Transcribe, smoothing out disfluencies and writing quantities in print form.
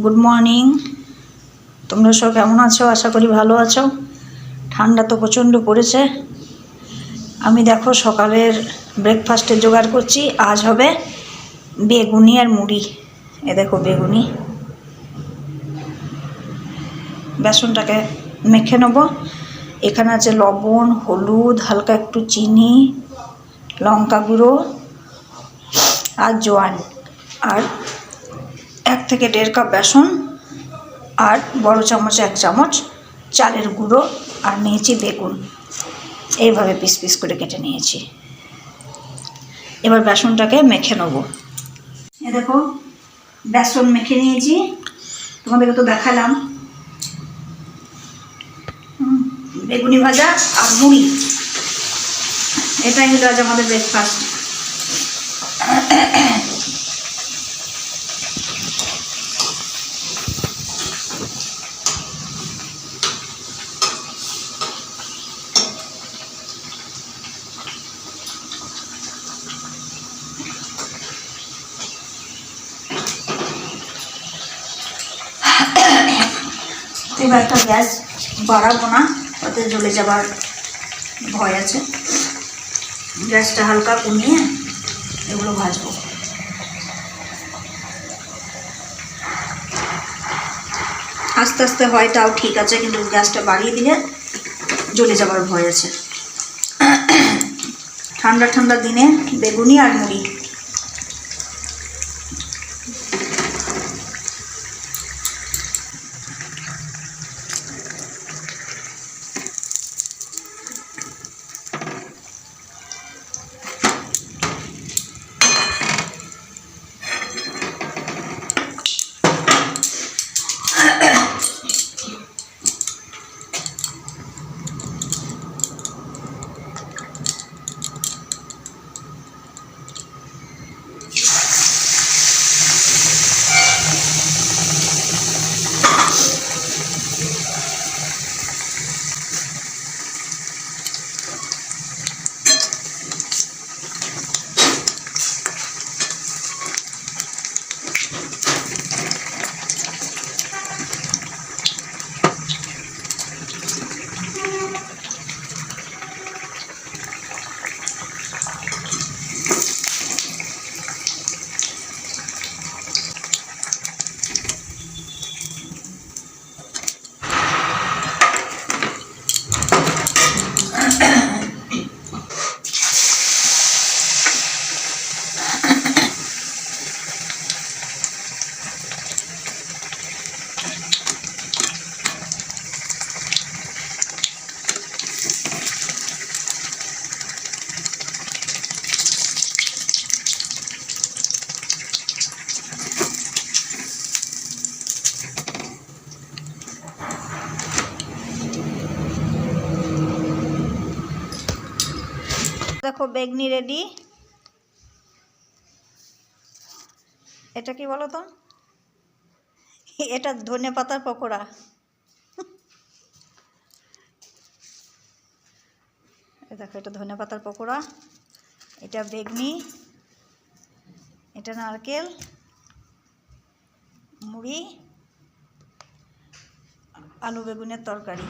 Good morning. তোমরা সব কেমন আছো? আশা করি ভালো আছো। ঠান্ডা তো প্রচণ্ড পড়েছে। আমি দেখো সকালের ব্রেকফাস্টের জোগাড় করছি। আজ হবে বেগুনি আর মুড়ি। এ দেখো বেগুনি, বেসনটাকে মেখে নেব। এখানে আছে লবণ, হলুদ, হালকা একটু চিনি, লঙ্কা গুঁড়ো আর জোয়ান, আর 1 থেকে 1.5 কাপ বেসন, আর বড় চামচে 1 চামচ চালের গুঁড়ো, আর নিয়েছি বেগুন। এইভাবে পিস পিস করে কেটে নিয়েছি। এবার বেসনটাকে মেখে নেব। এ দেখো বেসন মেখে নিয়েছি, তোমাদেরকে তো দেখালাম। বেগুনি ভাজা আর মুড়ি, এটাই হলো আজ আমাদের ব্রেকফাস্ট। এবার একটা গ্যাস বাড়াবো না, ওতে জ্বলে যাবার ভয় আছে। গ্যাসটা হালকা কমিয়ে এগুলো ভাজবো। আস্তে আস্তে হয় তাও ঠিক আছে, কিন্তু গ্যাসটা বাড়িয়ে দিলে জ্বলে যাবার ভয় আছে। ঠান্ডা ঠান্ডা দিনে বেগুনি আর মুড়ি। দেখো বেগনি রেডি। এটা কি বলো তো? এটা ধনেপাতার পকোড়া। দেখো এটা ধনেপাতার পকোড়া, এটা বেগনি, এটা নারকেল, মুড়ি, আলু বেগুনের তরকারি।